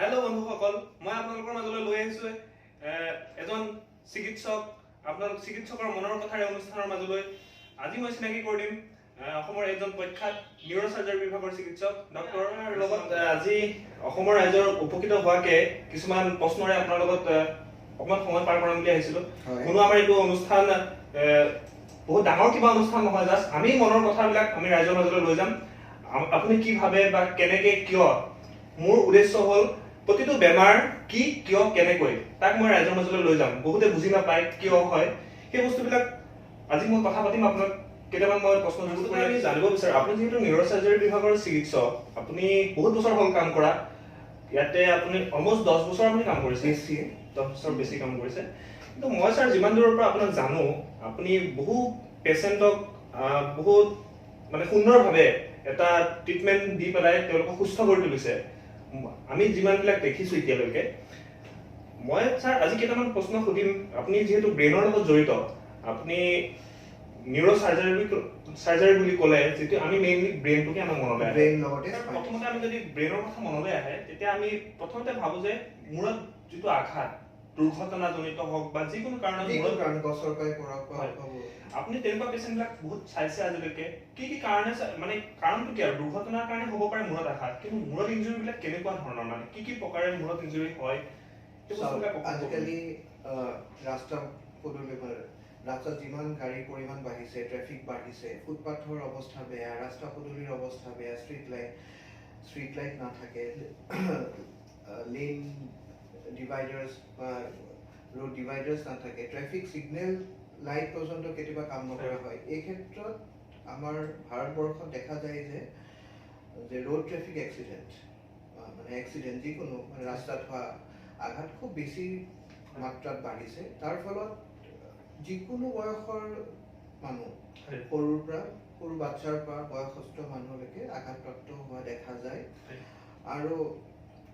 Hello' বন্ধুসকল, মই আপোনালোকৰ মাজলৈ লৈ আহিছোঁ এজন চিকিৎসক, আপোনালোক চিকিৎসকৰ মনৰ কথাৰে অনুষ্ঠানৰ মাজলৈ। আজি মই চিনাকি কৰি দিম অসমৰ এজন প্ৰখ্যাত নিউৰোচাৰ্জাৰী বিভাগৰ চিকিৎসক ডক্টৰৰ লগত। আজি অসমৰ ৰাইজৰ উপকৃত হোৱাকে কিছুমান প্ৰশ্নৰে আপোনাৰ লগত অকণমান সময় পাৰ কৰাম বুলি আহিছিলোঁ। কোনো আমাৰ এইটো অনুষ্ঠান বহুত ডাঙৰ কিবা অনুষ্ঠান নহয়, জাষ্ট আমি মনৰ কথাবিলাক আমি ৰাইজৰ মাজলৈ লৈ যাম। আপুনি কি ভাবে বা কেনেকে কিয়, মোৰ উদ্দেশ্য হ'ল প্ৰতিটো বেমাৰ কি কিয় কেনেকৈ তাক মই ৰাইজৰ মাজলৈ লৈ যাম। বহুতে বুজি নাপায় কিয় হয়, সেই বস্তুবিলাক আজি মই কথা পাতিম। আপোনাক কেইটামান মই প্ৰশ্ন আমি জানিব বিচাৰোঁ। আপুনি যিহেতু নিউৰোচাৰ্জাৰী বিভাগৰ চিকিৎসক, আপুনি বহুত বছৰ হ'ল কাম কৰা ইয়াতে, আপুনি অলমষ্ট 10 বছৰ আপুনি কাম কৰিছে, 10 বছৰ বেছি কাম কৰিছে। কিন্তু মই ছাৰ যিমান দূৰৰ পৰা আপোনাক জানো, আপুনি বহু পেচেণ্টক বহুত মানে সুন্দৰভাৱে এটা ট্ৰিটমেণ্ট দি পেলাই তেওঁলোকক সুস্থ কৰি তুলিছে। আমি যিমানবিলাক দেখিছোঁ এতিয়ালৈকে। মই ছাৰ আজি কেইটামান প্ৰশ্ন সুধিম। আপুনি যিহেতু ব্ৰেইনৰ লগত জড়িত, আপুনি নিউৰোচাৰ্জাৰী বুলি ক'লে যিটো আমি মেইনলি ব্ৰেইনটোকে আমাক মনলৈ আহে। প্ৰথমতে আমি যদি ব্ৰেইনৰ কথা মনলৈ আহে, তেতিয়া আমি প্ৰথমতে ভাবোঁ যে মূৰত যিটো আঘাত, দুৰ্ঘটনাজনিত হওক বা যিকোনো কাৰণত আপুনি তেনেকুৱা পেচেণ্টবিলাক বহুত চাইছে আজিলৈকে। কি কাৰণে মানে কাৰণটো কি আৰু দুৰ্ঘটনাৰ কাৰণে হ'ব পাৰে মূৰত আঘাত, কিন্তু মূৰত ইঞ্জুৰিবিলাক কেনেকুৱা ধৰণৰ, মানে কি প্ৰকাৰে মূৰত ইঞ্জুৰি হয়? আজিকালি ৰাস্তাত যিমান গাড়ীৰ পৰিমাণ বাঢ়িছে, ট্ৰেফিক বাঢ়িছে, ফুটপাথৰ অৱস্থা বেয়া, ৰাস্তা পদূলিৰ অৱস্থা বেয়া, ষ্ট্ৰীট লাইট নাথাকে, লেন ডিভাইডাৰ্ছ বা ৰোড ডিভাইডাৰ্ছ নাথাকে, ট্ৰেফিক চিগনেল লাইট পৰ্যন্ত কেতিয়াবা কাম নকৰা হয়। এই ক্ষেত্ৰত আমাৰ ভাৰতবৰ্ষত দেখা যায় যে ৰোড ট্ৰেফিক এক্সিডেণ্ট যিকোনো ৰাস্তাত হোৱা আঘাত খুব বেছি মাত্ৰাত বাঢ়িছে। তাৰ ফলত যিকোনো বয়সৰ মানুহ, সৰু বাচ্ছাৰ পৰা বয়সস্থ মানুহলৈকে আঘাতপ্ৰাপ্ত হোৱা দেখা যায়। আৰু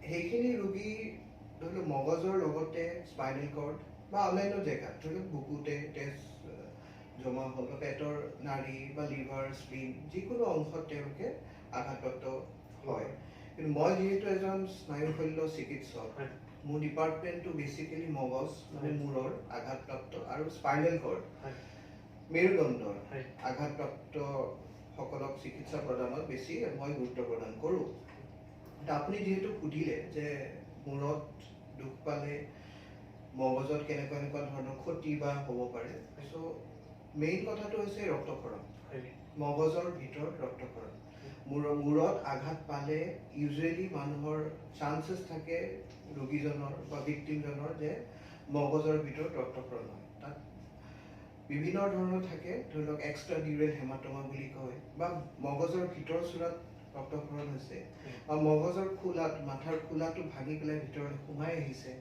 সেইখিনি ৰোগী ধৰি লওক মগজৰ লগতে স্পাইনেল কৰ্ড বা অন্যান্য জেগাত, ধৰি লওক বুকুতে তেজ জমা হ'ল, পেটৰ নাড়ী বা লিভাৰ, স্প্লিন যিকোনো অংশত তেওঁলোকে আঘাতপ্ৰাপ্ত হয়। কিন্তু মই যিহেতু এজন স্নায়ুশল্য চিকিৎসক, মোৰ ডিপাৰ্টমেণ্টটো বেচিকেলি মগজ মানে মূৰৰ আঘাতপ্ৰাপ্ত আৰু স্পাইনেল কৰ্ড মেৰুদণ্ডৰ আঘাতপ্ৰাপ্ত সকলক চিকিৎসা প্ৰদানত বেছি মই গুৰুত্ব প্ৰদান কৰোঁ। আপুনি যিহেতু সুধিলে যে মূৰত দুখ পালে মগজত কেনেকুৱা ধৰণৰ ক্ষতি বা হ'ব পাৰে, চ' মেইন কথাটো হৈছে ৰক্তক্ষৰণ, মগজৰ ভিতৰত ৰক্তক্ষৰণ। মূৰত আঘাত পালে ইউজুৱেলি মানুহৰ চান্সেছ থাকে ৰোগীজনৰ বা ভিক্টিমজনৰ যে মগজৰ ভিতৰত ৰক্তক্ষৰণ হয়। তাত বিভিন্ন ধৰণৰ থাকে, ধৰি লওক এক্সট্ৰা ডিউৰেল হেমাটমা বুলি কয়, বা মগজৰ ভিতৰ চোৰাত ৰক্তক্ষৰণ হৈছে, বা মগজৰ খোলাত, মাথাৰ খোলাটো ভাঙি পেলাই ভিতৰলৈ সোমাই আহিছে।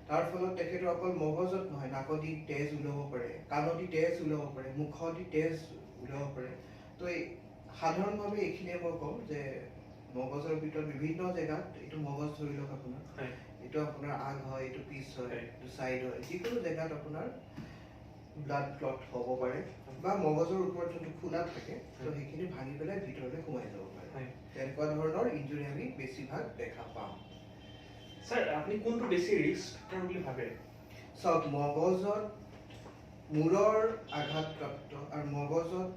তাৰ ফলত তেখেতৰ অকল মগজত নহয়, নাকদি তেজ ওলাব পাৰে, কাণদি তেজ ওলাব পাৰে, মুখদি তেজ ওলাব পাৰে। তো সাধাৰণভাৱে এইখিনিয়ে মই কওঁ যে মগজৰ ভিতৰত বিভিন্ন জেগাত, এইটো মগজ ধৰি লওক আপোনাৰ, এইটো আপোনাৰ আগ হয়, এইটো পিছ হয়, এইটো চাইড হয়, যিকোনো জেগাত আপোনাৰ ব্লাড ক্লট হ'ব পাৰে, বা মগজৰ ওপৰত যোনটো খোলা থাকে তো সেইখিনি ভাঙি পেলাই ভিতৰলৈ সোমাই যাব পাৰে। তেনেকুৱা ধৰণৰ ইঞ্জুৰি আমি বেছিভাগ দেখা পাওঁ। স্যাৰ, আপুনি কোনটো বেছি ৰিস্ক ফেক্টৰ বুলি ভাবে? চাওক, মগজত মূৰৰ আঘাতপ্ৰাপ্ত আৰু মগজত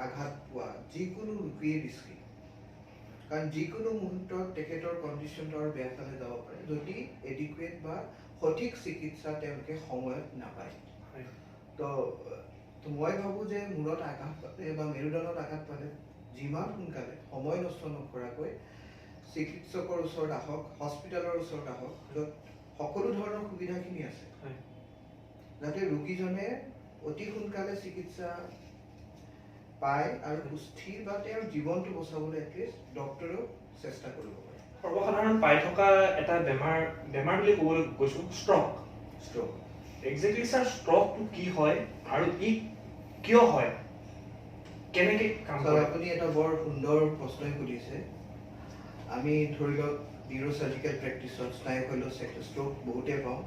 আঘাত পোৱা যিকোনো ৰোগীয়ে ৰিস্কি, কাৰণ যিকোনো মুহূৰ্তত তেখেতৰ কণ্ডিশ্যনটো আৰু বেয়া ফালে যাব পাৰে যদি এডিকুৱেট বা সঠিক চিকিৎসা তেওঁলোকে সময়ত নাপায়। তো মই ভাবোঁ যে মূৰত আঘাত পালে বা মেৰুদণ্ডত আঘাত পালে যিমান সোনকালে সময় নষ্ট নকৰাকৈ চিকিৎসকৰ ওচৰত আহক, হস্পিটেলৰ ওচৰত আহক, য'ত সকলো ধৰণৰ সুবিধাখিনি আছে, যাতে ৰোগীজনে অতি সোনকালে চিকিৎসা পায় আৰু সুস্থিৰ বা তেওঁৰ জীৱনটো বচাবলৈ এটলিষ্ট ডক্টৰেও চেষ্টা কৰিব পাৰে। সৰ্বসাধাৰণ পাই থকা এটা বেমাৰ বুলি ক'বলৈ কৈছোঁ, ষ্ট্ৰক। একজেক্টলি ছাৰ, ষ্ট্ৰকটো কি হয় আৰু ই কিয় হয়, কেনেকৈ কাম কৰে? আপুনি এটা বৰ সুন্দৰ প্ৰশ্নই সুধিছে। আমি ধৰি লওক নিউৰোচাৰ্জিকেল প্ৰেক্টিছত স্নায়ুশল্য ষ্ট্ৰক বহুতে পাওঁ।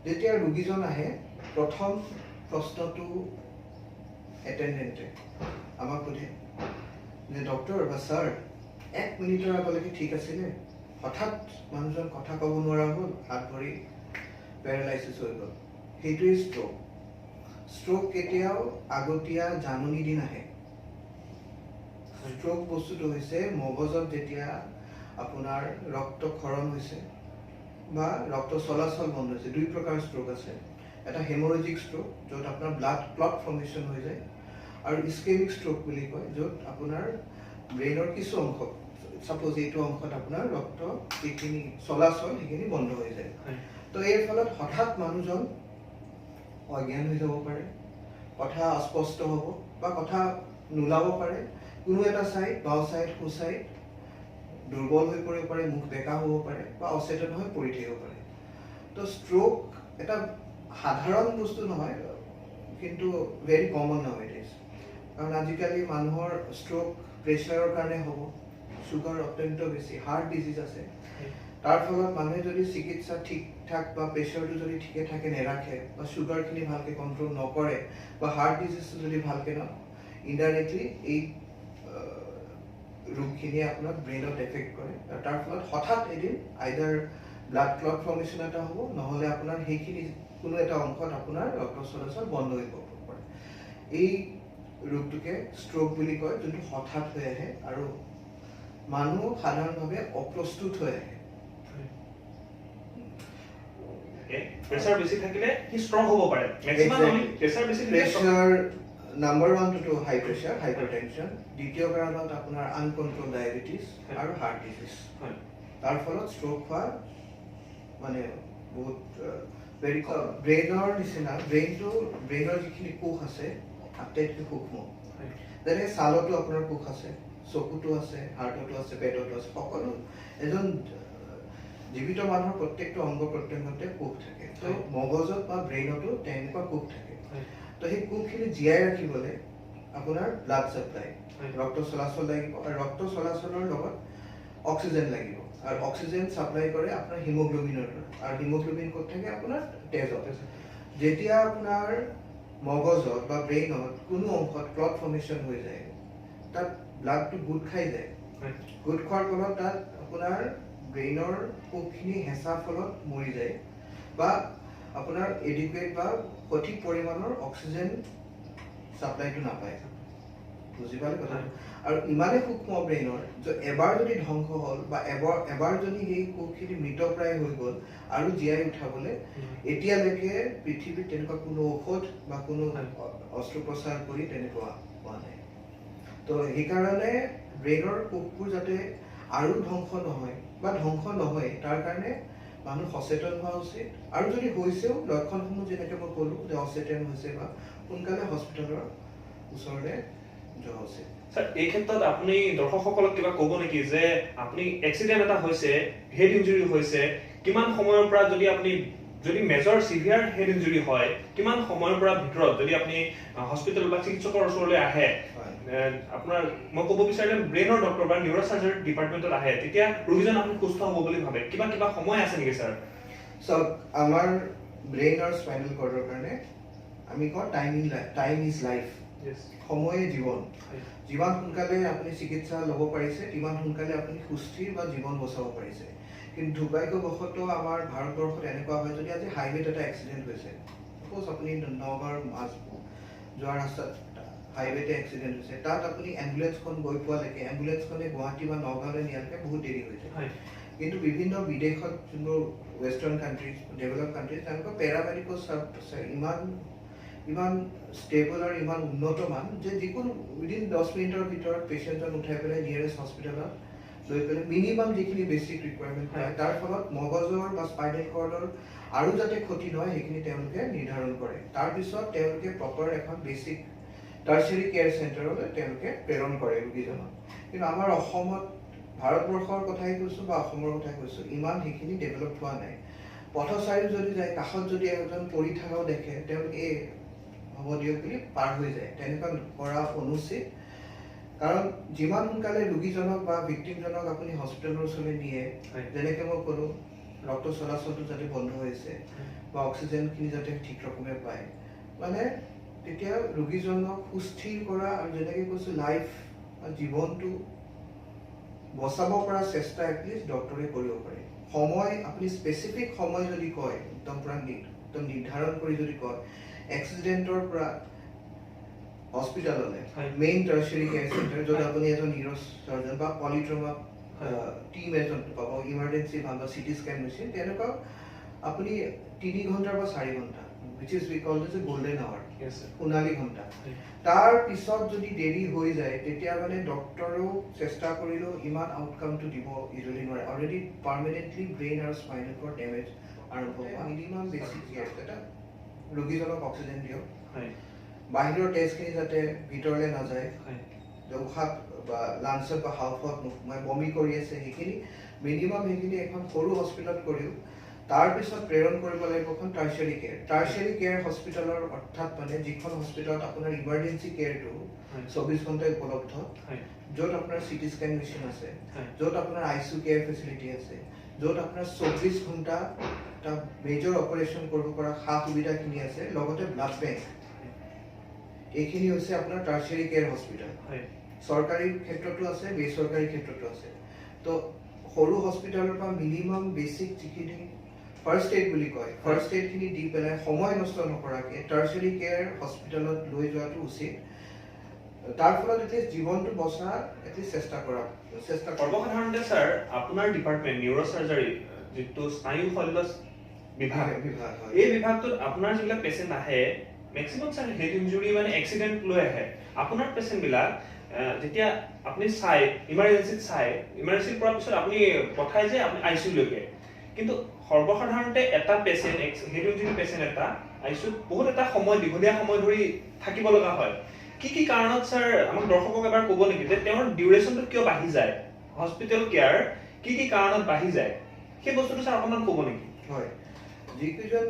যেতিয়া ৰোগীজন আহে, প্ৰথম প্ৰশ্নটো এটেণ্ডেণ্টে আমাক সোধে যে ডক্টৰ বা ছাৰ, 1 মিনিটৰ আগলৈকে ঠিক আছিলে, হঠাৎ মানুহজন কথা ক'ব নোৱাৰা হ'ল, হাত ভৰি পেৰালাইচিছ হৈ গ'ল, সেইটোৱেই ষ্ট্ৰোক। ষ্ট্ৰোক কেতিয়াও আগতীয়া জাননী দি নাহে। ষ্ট্ৰোক বস্তুটো হৈছে মগজত যেতিয়া আপোনাৰ ৰক্তক্ষৰণ হৈছে বা ৰক্ত চলাচল বন্ধ হৈছে। দুই প্ৰকাৰ ষ্ট্ৰোক আছে, এটা হেমৰেজিক ষ্ট্ৰোক য'ত আপোনাৰ ব্লাড ক্লট ফৰ্মেশ্যন হৈ যায়, আৰু ইস্কেমিক ষ্ট্ৰোক বুলি কয় য'ত আপোনাৰ ব্ৰেইনৰ কিছু অংশ, চাপ'জ এইটো অংশত আপোনাৰ ৰক্ত যিখিনি চলাচল সেইখিনি বন্ধ হৈ যায়। তো এই ফলত হঠাৎ মানুহজন অজ্ঞান হৈ যাব পাৰে, কথা অস্পষ্ট হ'ব বা কথা নোলাব পাৰে, কোনো এটা ছাইড বাওঁ ছাইড সোঁ ছাইড দুৰ্বল হৈ পৰিব পাৰে, মুখ বেকা হ'ব পাৰে বা অচেতন হৈ পৰি থাকিব পাৰে। তো ষ্ট্ৰোক এটা সাধাৰণ বস্তু নহয়, কিন্তু ভেৰি কমন নাও ইট ইজ। কাৰণ আজিকালি মানুহৰ ষ্ট্ৰোক প্ৰেছাৰৰ কাৰণে হ'ব, চুগাৰ অত্যন্ত বেছি, হাৰ্ট ডিজিজ আছে। তাৰ ফলত মানুহে যদি চিকিৎসা ঠিক ঠাক বা প্ৰেছাৰটো যদি ঠিকে ঠাকে নেৰাখে বা চুগাৰখিনি ভালকৈ কণ্ট্ৰল নকৰে বা হাৰ্ট ডিজিজটো যদি ভালকৈ ইনডাইৰেক্টলি এই ৰোগখিনিয়ে আপোনাক ব্ৰেইনত এফেক্ট কৰে, আৰু তাৰ ফলত হঠাৎ এদিন আইদাৰ ব্লাড ক্লট ফৰ্মেশ্যন এটা হ'ব, নহ'লে আপোনাৰ সেইখিনি কোনো এটা অংশত আপোনাৰ ৰক্ত চলাচল বন্ধ হৈ পৰিব পাৰে। এই ৰোগটোকে ষ্ট্ৰোক বুলি কয়, যোনটো হঠাৎ হৈ আহে আৰু মানুহ সাধাৰণভাৱে অপ্ৰস্তুত হৈ আহে। প্ৰেছাৰ বেছি থাকিলে কি ষ্ট্ৰোক হ'ব পাৰে? মেক্সিমাম প্ৰেছাৰ বেছি থাকিলে প্ৰেছাৰ নাম্বাৰ 1 টো হাই প্ৰেছাৰ, হাইপাৰটেনশ্যন, দ্বিতীয় কাৰণত আপোনাৰ আনকণ্ট্ৰল ডায়েবেটিছ আৰু হাৰ্ট ডিজিজ। তাৰ ফলত ষ্ট্ৰোক হোৱা মানে বহুত ভেৰি ব্ৰেইনৰ নিচিনা, ব্ৰেইনৰ যিখিনি কোষ আছে আটাইতকৈ সূক্ষ্ম। যেনে ছালতো আপোনাৰ কোষ আছে, চকুতো আছে, হাৰ্টতো আছে, পেটতো আছে, সকলো এজন জীৱিত মানুহৰ প্ৰত্যেকটো অংগ প্ৰত্যংগতে কোষ থাকে। তো মগজত বা ব্ৰেইনতো তেনেকুৱা কোষ থাকে। তো সেই কোষখিনি জীয়াই ৰাখিবলৈ আপোনাৰ ব্লাড চাপ্লাই, ৰক্ত চলাচল লাগিব, আৰু ৰক্ত চলাচলৰ লগত অক্সিজেন লাগিব, আৰু অক্সিজেন চাপ্লাই কৰে আপোনাৰ হিমোগ্লোবিনৰ দ্বাৰা, আৰু হিমোগ্লোবিন ক'ত থাকে আপোনাৰ তেজত। যেতিয়া আপোনাৰ মগজত বা ব্ৰেইনত কোনো অংশত ক্লট ফৰ্মেশ্যন হৈ যায়, তাত ব্লাডটো গোট খাই যায়, গোট খোৱাৰ ফলত তাত আপোনাৰ ব্ৰেইনৰ কোষখিনি হেঁচাৰ ফলত মৰি যায়, বা আপোনাৰ এডিকুৱেট বা সঠিক পৰিমাণৰ অক্সিজেন চাপ্লাইটো নাপায়। বুজি পালে কথাটো? আৰু ইমানেই সূক্ষ্ম ব্ৰেইনৰ যে এবাৰ যদি ধ্বংস হ'ল বা এবাৰ যদি সেই কোষখিনি মৃতপ্ৰায় হৈ গ'ল, আৰু জীয়াই উঠাবলৈ এতিয়ালৈকে পৃথিৱীত তেনেকুৱা কোনো ঔষধ বা কোনো অস্ত্ৰোপচাৰ কৰি তেনেকুৱা হোৱা নাই। তো সেইকাৰণে ব্ৰেইনৰ কোষবোৰ যাতে আৰু ধ্বংস নহয় বা ধ্বংস নহয়, তাৰ কাৰণে মানুহ সচেতন হোৱা উচিত, আৰু যদি হৈছেও লক্ষণসমূহ যেনেকৈ মই ক'লোঁ যে অচেতন হৈছে, বা সোনকালে হস্পিটেলৰ ওচৰলৈ যোৱা উচিত। স্যাৰ এই ক্ষেত্ৰত আপুনি দৰ্শকসকলক কিবা ক'ব নেকি যে আপুনি এক্সিডেন্ট এটা হৈছে, হেড ইনজুৰি হৈছে, কিমান সময়ৰ পৰা যদি মেজৰ সিভিয়াৰ হেড ইনজুৰি হয়, কিমান সময়ৰ পৰা ভিতৰত যদি আপুনি হস্পিটেল বা চিকিৎসকৰ ওচৰলৈ আহে, আপোনাৰ মই ক'ব বিচাৰিলে ব্ৰেইনৰ ডক্টৰ বা নিউৰোচাৰ্জাৰী ডিপাৰ্টমেণ্টত আহে, তেতিয়া ৰোগীজন আপুনি সুস্থ হ'ব বুলি ভাবে, কিবা সময় আছে নেকি স্যাৰ? চাওক, আমাৰ ব্ৰেইন আৰু স্পাইনেল কৰ্ডৰ কাৰণে আমি কওঁ টাইম ইজ লাইফ, সময়ে জীৱন। যিমান সোনকালে আপুনি চিকিৎসা ল'ব পাৰিছে, তিমান সোনকালে আপুনি সুস্থিৰ বা জীৱন বচাব পাৰিছে। কিন্তু দুৰ্ভাগ্যবশতঃ আমাৰ ভাৰতবৰ্ষত এনেকুৱা হয়, যদি আজি হাইৱেত এটা এক্সিডেণ্ট হৈছে, চাপ'জ আপুনি নগাঁৱৰ যোৱা ৰাস্তাত হাইৱেতে এক্সিডেণ্ট হৈছে, তাত আপুনি এম্বুলেঞ্চখন গৈ পোৱালৈকে, এম্বুলেঞ্চখনে গুৱাহাটী বা নগাঁৱলৈ নিয়ালৈকে বহুত দেৰি হৈ যায়। কিন্তু বিভিন্ন বিদেশত যোনবোৰ ৱেষ্টাৰ্ণ কাণ্ট্ৰিজ, ডেভেলপ কাণ্ট্ৰিজ, তেওঁলোকৰ পেৰামেডিকেল ইমান ষ্টেবল আৰু ইমান উন্নত মান যে যিকোনো উইদিন 10 মিনিটৰ ভিতৰত পেচেণ্টজন উঠাই পেলাই নিয়েৰেষ্ট হস্পিটেলত লৈ পেলাই মিনিমাম যিখিনি বেছিক ৰিকুৱাৰমেণ্ট পায়, তাৰ ফলত মগজৰ বা স্পাইনেল কৰ্ডৰ আৰু যাতে ক্ষতি নহয় সেইখিনি তেওঁলোকে নিৰ্ধাৰণ কৰে। তাৰপিছত তেওঁলোকে প্ৰপাৰ এখন বেছিক টাৰ্চিয়াৰী কেয়াৰ চেণ্টাৰলৈ তেওঁলোকে প্ৰেৰণ কৰে ৰোগীজনক। কিন্তু আমাৰ অসমত, ভাৰতবৰ্ষৰ কথাই কৈছোঁ বা অসমৰ কথাই কৈছোঁ, ইমান সেইখিনি ডেভেলপ হোৱা নাই। পথচাৰীও যদি যায়, কাষত যদি এজন পৰি থকাও দেখে, তেওঁলোকে হ'ব দিয়ক বুলি পাৰ হৈ যায়। তেনেকুৱা কৰা অনুচিত, কাৰণ যিমান সোনকালে ৰোগীজনক বা ভিক্টিমজনক আপুনি হস্পিটেলৰ ওচৰলৈ নিয়ে, যেনেকৈ মই ক'লোঁ ৰক্ত চলাচলটো যাতে বন্ধ হৈছে বা অক্সিজেনখিনি যাতে ঠিক ৰকমে পায়, মানে তেতিয়া ৰোগীজনক সুস্থিৰ কৰা, আৰু যেনেকৈ কৈছোঁ লাইফ বা জীৱনটো বচাব পৰা চেষ্টা এটলিষ্ট ডক্টৰে কৰিব পাৰে সময় আপুনি স্পেচিফিক সময় যদি কয় একদম পুৰা একদম নিৰ্ধাৰণ কৰি যদি কয় এক্সিডেণ্টৰ পৰা হস্পিটাললৈ মেইন টাৰ্চিয়াৰী কেয়াৰ চেণ্টাৰ য'ত আপুনি এজন নিউৰ' চাৰ্জন বা পলিট্ৰমা টিম এজন পাব ইমাৰ্জেঞ্চি ভাল বা চিটি স্কেন মেচিন তেনেকুৱা আপুনি 3 ঘণ্টা বা 4 ঘণ্টা which is we call this a golden hour সোণালী ঘণ্টা তাৰ পিছত যদি দেৰি হৈ যায় তেতিয়া মানে ডক্টৰেও চেষ্টা কৰিলেও ইমান আউটকামটো দিব ইজিলি নোৱাৰে অলৰেডি পাৰ্মানেণ্টলি ব্ৰেইন আৰু স্পাইনেল কৰ্ড ডেমেজ আৰম্ভ হোৱা মিনিমাম বেছিক কেয়াৰ এটা ৰোগীজনক অক্সিজেন দিয়ক বাহিৰৰ টেষ্টখিনি যাতে ভিতৰলৈ নাযায় উশাহ বা লাঞ্চত বা হাওফাওত নোসোমাই বমি কৰি আছে সেইখিনি মিনিমাম সেইখিনি এখন সৰু হস্পিটেলত কৰিও তাৰপিছত প্ৰেৰণ কৰিব লাগিব এখন টাৰ্চিয়াৰী কেয়াৰ হস্পিটেলৰ অৰ্থাৎ মানে যিখন হস্পিটেলত আপোনাৰ ইমাৰ্জেঞ্চি কেয়াৰটো 24 ঘণ্টা উপলব্ধ য'ত আপোনাৰ চিটি স্কেন মেচিন আছে য'ত আপোনাৰ আইচিইউ কেয়াৰ ফেচিলিটি আছে য'ত আপোনাৰ 24 ঘণ্টা এটা মেজৰ অপাৰেশ্যন কৰিব পৰা সা সুবিধাখিনি আছে লগতে ব্লাড বেংক এইখিনি হৈছে আপোনাৰ টাৰ্চিয়াৰী কেয়াৰ হস্পিটেল চৰকাৰী ক্ষেত্ৰতো আছে বেচৰকাৰী ক্ষেত্ৰতো আছে তো সৰু হস্পিটেলৰ পৰা মিনিমাম বেছিক যিখিনি ফাৰ্ষ্ট এইড বুলি কয় ফাৰ্ষ্ট এইডখিনি দি পেলাই সময় নষ্ট নকৰাকৈ টাৰ্চিয়াৰী কেয়াৰ হস্পিটেলত লৈ যোৱাটো উচিত তাৰ ফলত এটলিষ্ট জীৱনটো বচা এটলিষ্ট চেষ্টা সৰ্বসাধাৰণতে ছাৰ আপোনাৰ ডিপাৰ্টমেণ্ট নিউৰ' চাৰ্জাৰী যিটো স্নায়ু শল্য বিভাগ এই বিভাগটোত আপোনাৰ যিবিলাক পেচেণ্ট আহে মেক্সিমাম ছাৰ হেড ইঞ্জুৰি মানে এক্সিডেণ্ট লৈ আহে আপোনাৰ পেচেণ্টবিলাক যেতিয়া আপুনি চাই ইমাৰ্জেঞ্চিত পৰা পিছত আপুনি পঠাই যে আপুনি আইচিইউলৈকে কিন্তু সৰ্বসাধাৰণতে এটা পেচেণ্ট হেড ইঞ্জুৰি পেচেণ্ট এটা আইচিইউত বহুত এটা সময় দীঘলীয়া সময় ধৰি থাকিব লগা হয় কি কাৰণত ছাৰ আমাক দৰ্শকক এবাৰ ক'ব নেকি যে তেওঁৰ ডিউৰেশ্যনটো কিয় বাঢ়ি যায় হস্পিটেল কেয়াৰ কি কাৰণত বাঢ়ি যায় সেই বস্তুটো ছাৰ অকণমান ক'ব নেকি হয় যিকেইজন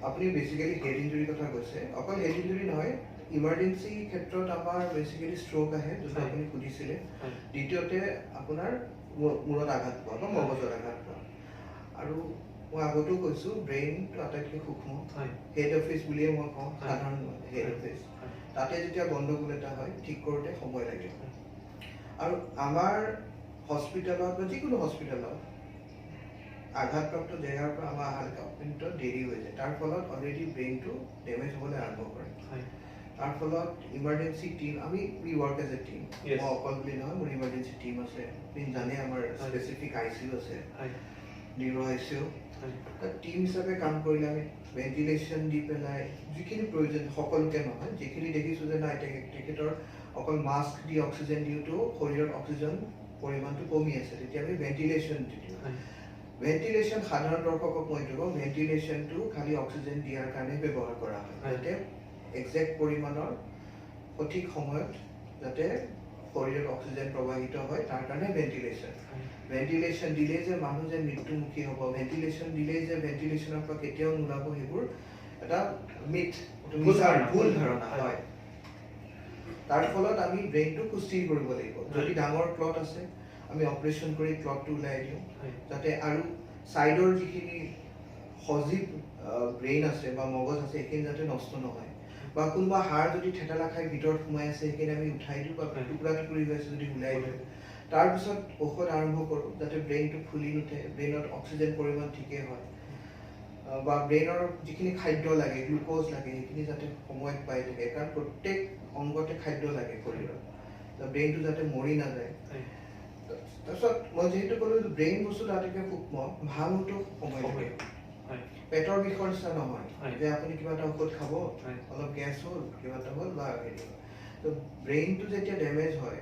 আপুনি বেচিকেলি হেড ইঞ্জুৰিৰ কথা কৈছে অকল হেড ইঞ্জুৰি নহয় ইমাৰ্জেঞ্চি ক্ষেত্ৰত আমাৰ বেচিকেলি ষ্ট্ৰোক আহে যোনটো আপুনি সুধিছিলে দ্বিতীয়তে আপোনাৰ মূৰত আঘাত পোৱা বা মগজত আঘাত পোৱা আৰু মই আগতেও কৈছোঁ ব্ৰেইনটো আটাইতকৈ সূক্ষ্ম হেড অফিচ বুলিয়ে মই কওঁ সাধাৰণ হেড অফিচ তাতে যেতিয়া গণ্ডগোল এটা হয় ঠিক কৰোঁতে সময় লাগে আৰু আমাৰ হস্পিটেলত বা যিকোনো হস্পিটেলত আঘাতপ্ৰাপ্ত জেগাৰ পৰা আমাৰ অহালৈকে অত্যন্ত দেৰি হৈ যায় তাৰ ফলত অলৰেডি ব্ৰেইনটো ডেমেজ হ'বলৈ আৰম্ভ কৰে তাৰ ফলত ইমাৰ্জেঞ্চি টিম আমি উই ৱৰ্ক এজ এ টিম মই অকল বুলি নহয় মোৰ ইমাৰ্জেঞ্চি টিম আছে আপুনি জানে আমাৰ স্পেচিফিক আইচিইউ আছে নিউৰ' আইচিইউ টিম হিচাপে কাম কৰিলে আমি ভেণ্টিলেশ্যন দি পেলাই যিখিনি প্ৰয়োজন সকলোকে নহয় যিখিনি দেখিছোঁ যে নাই তেখেতৰ অকল মাস্ক দি অক্সিজেন দিওঁতেও শৰীৰত অক্সিজেন পৰিমাণটো কমি আছে তেতিয়া আমি ভেণ্টিলেশ্যন দি দিওঁ ভেণ্টিলেশ্যন সাধাৰণ দৰ্শকক মই দিব ভেণ্টিলেশ্যনটো খালি অক্সিজেন দিয়াৰ কাৰণে ব্যৱহাৰ কৰা হয় যাতে একজেক্ট পৰিমাণৰ সঠিক সময়ত যাতে শৰীৰত অক্সিজেন প্ৰবাহিত হয় তাৰ কাৰণে ভেণ্টিলেশ্যন দিলেই যে মানুহ যে মৃত্যুমুখী হ'ব ভেণ্টিলেশ্যন দিলেই যে ভেণ্টিলেশ্যনৰ পৰা কেতিয়াও নোলাব সেইবোৰ এটা মিথ ভুল ধাৰণা হয় তাৰ ফলত আমি ব্ৰেইনটো সুস্থিৰ কৰিব লাগিব যদি ডাঙৰ ক্লট আছে আমি অপাৰেশ্যন কৰি ক্লটটো ওলাই দিওঁ যাতে আৰু ছাইডৰ যিখিনি সজীৱ ব্ৰেইন আছে বা মগজ আছে সেইখিনি যাতে নষ্ট নহয় বা কোনোবা হাড় যদি থেতালা খাই ভিতৰত সোমাই আছে সেইখিনি আমি উঠাই দিওঁ বা টুকুৰা টুকুৰি হৈ আছে যদি ওলাই দিওঁ তাৰপিছত ঔষধ আৰম্ভ কৰোঁ যাতে ব্ৰেইনটো ফুলি নুঠে ব্ৰেইনত অক্সিজেন পৰিমাণ ঠিকেই হয় বা ব্ৰেইনৰ যিখিনি খাদ্য লাগে গ্লুক'জ লাগে সেইখিনি যাতে সময়ত পাই থাকে কাৰণ প্ৰত্যেক অংগতে খাদ্য লাগে শৰীৰত ব্ৰেইনটো যাতে মৰি নাযায় তাৰপিছত মই যিহেতু ক'লোঁ ব্ৰেইন বস্তুটো আটাইতকৈ সূক্ষ্ম ভাল হওঁতেও সময় লাগে পেটৰ বিষৰ নিচিনা নহয় যে আপুনি কিবা এটা ঔষধ খাব অলপ গেছ হ'ল কিবা এটা হ'ল বা হেৰি হ'ল তো ব্ৰেইনটো যেতিয়া ডেমেজ হয়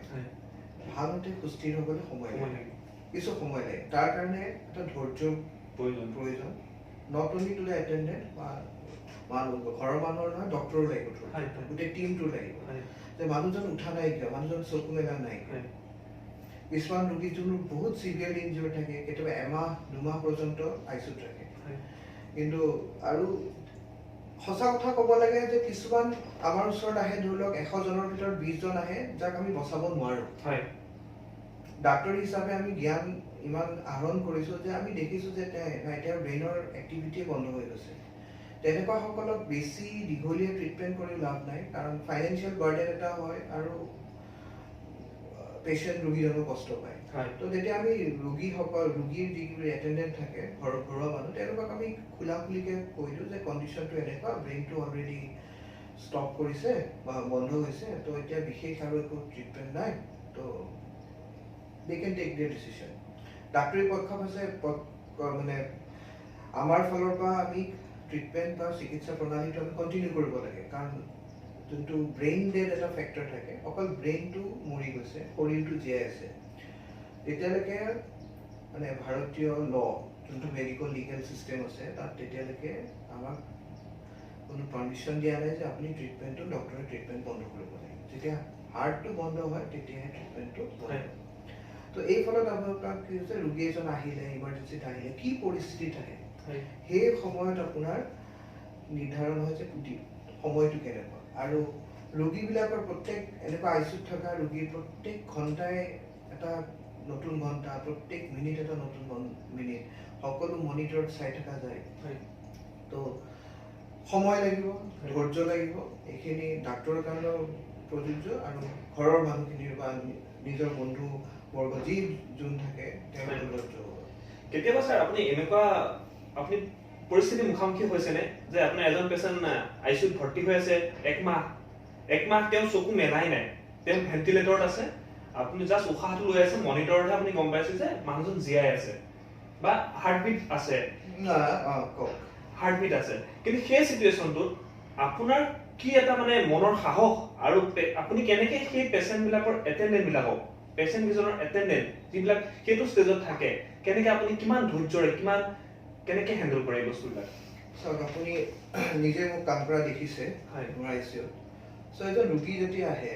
ভাল হওঁতে সুস্থিৰ হ'বলৈ সময় লাগে কিছু সময় লাগে তাৰ কাৰণে এটা ধৈৰ্য্যৰ প্ৰয়োজন not only to the attendant বা ঘৰৰ মানুহৰ নহয় ডক্টৰো লাগিব গোটেই টিমটো লাগিব যে মানুহজন উঠা নাই কিয় মানুহজন চকু মেলা নাই কিয় কিছুমান ৰোগী যোন বহুত চিভিয়াৰলি ইনজিয়ৰ্ড থাকে কেতিয়াবা এমাহ দুমাহ পৰ্যন্ত আইচিইউত থাকে কিন্তু আৰু সঁচা কথা ক'ব লাগে যে কিছুমান আমাৰ ওচৰত আহে ধৰি লওক 100 জনৰ ভিতৰত 20 জন আহে যাক আমি বচাব নোৱাৰোঁ ডাক্তৰ হিচাপে আমি জ্ঞান ইমান আহৰণ কৰিছোঁ যে আমি দেখিছোঁ যে তেওঁৰ ব্ৰেইনৰ এক্টিভিটিয়ে বন্ধ হৈ গৈছে তেনেকুৱাসকলক বেছি দীঘলীয়া ট্ৰিটমেণ্ট কৰি লাভ নাই কাৰণ ফাইনেন্সিয়েল বাৰ্ডেন এটা হয় আৰু পেচেণ্ট ৰোগীজনো কষ্ট পায় তো তেতিয়া আমি ৰোগীৰ যিবোৰ এটেণ্ডেণ্ট থাকে ঘৰুৱা মানুহ তেওঁলোকক আমি খোলাখুলিকৈ কৈ দিওঁ যে কণ্ডিশ্যনটো এনেকুৱা, ব্ৰেইনটো অলৰেডি ষ্টপ কৰিছে বা বন্ধ হৈছে, তো এতিয়া বিশেষ আৰু একো ট্ৰিটমেণ্ট নাই, তো দে কেন টেক দেয়াৰ ডিচিশ্যন। ডাক্তৰী পক্ষত আছে মানে আমাৰ ফালৰ পৰা আমি ট্ৰিটমেণ্ট বা চিকিৎসা প্ৰণালীটো আমি কণ্টিনিউ কৰিব লাগে, কাৰণ যোনটো ব্ৰেইন ডেড এটা ফেক্টৰ থাকে, অকল ব্ৰেইনটো মৰি গৈছে, শৰীৰটো জীয়াই আছে, তেতিয়ালৈকে মানে ভাৰতীয় ল যোনটো মেডিকেল লিগেল চিষ্টেম আছে তাত তেতিয়ালৈকে আমাক কোনো পাৰ্মিশ্যন দিয়া নাই যে আপুনি ট্ৰিটমেণ্টটো ডক্টৰে ট্ৰিটমেণ্ট বন্ধ কৰিব লাগে। যেতিয়া হাৰ্টটো বন্ধ হয় তেতিয়াহে ট্ৰিটমেণ্টটো বন্ধ হয়। তো এই ফলত আপোনাৰ কি হৈছে, ৰোগী এজন আহিলে, ইমাৰ্জেঞ্চিত আহিলে, কি পৰিস্থিতি থাকে সেই সময়ত আপোনাৰ নিৰ্ধাৰণ হয় যে সময়টো কেনেকুৱা। আৰু ৰোগীবিলাকৰ প্ৰত্যেক এনেকুৱা আইচিউত থকা ৰোগীৰ প্ৰত্যেক ঘণ্টাই এটা নতুন ঘণ্টা, প্ৰত্যেক মিনিট এটা নতুন মিনিট, সকলো মনিটৰত চাই থকা যায়। তো সময় লাগিব, ধৈৰ্য লাগিব, এইখিনি ডাক্তৰৰ কাৰণেও প্ৰযোজ্য আৰু ঘৰৰ মানুহখিনিৰ বা নিজৰ বন্ধু বৰ্গ যোন থাকে তেওঁলোকৰ প্ৰযোজ্য হ'ব। কেতিয়াবা স্যাৰ আপুনি এনেকুৱা আপুনি পৰিস্থিতি মুখামুখি হৈছেনে যে আপোনাৰ এজন পেচেণ্ট আইচিউত ভৰ্তি হৈ আছে, এক মাহ তেওঁ চকু মেলাই নাই, তেওঁ ভেন্টিলেটৰত আছে, আপুনি জাষ্ট উশাহটো লৈ আছে, মনিটৰতহে আপুনি গম পাইছে যে মানুহজন জীয়াই আছে বা হাৰ্টবিট আছে, কিন্তু সেই চিটুৱেশ্যনটোত আপোনাৰ কি এটা মানে মনৰ সাহস আৰু আপুনি কেনেকে সেই পেচেণ্ট বিলাকৰ এটেণ্ডেণ্ট বিলাকক, পেচেণ্ট কেইজনৰ এটেণ্ডেণ্ট যিবিলাক সেইটো ষ্টেজত থাকে, কেনেকে আপুনি কিমান ধৈৰ্যৰে কেনেকে হেণ্ডেল কৰে এই বস্তুবিলাক? চাওক, আপুনি নিজে মোক কাম কৰা দেখিছে মোৰ আইচিউত। চ' এজন ৰোগী যেতিয়া আহে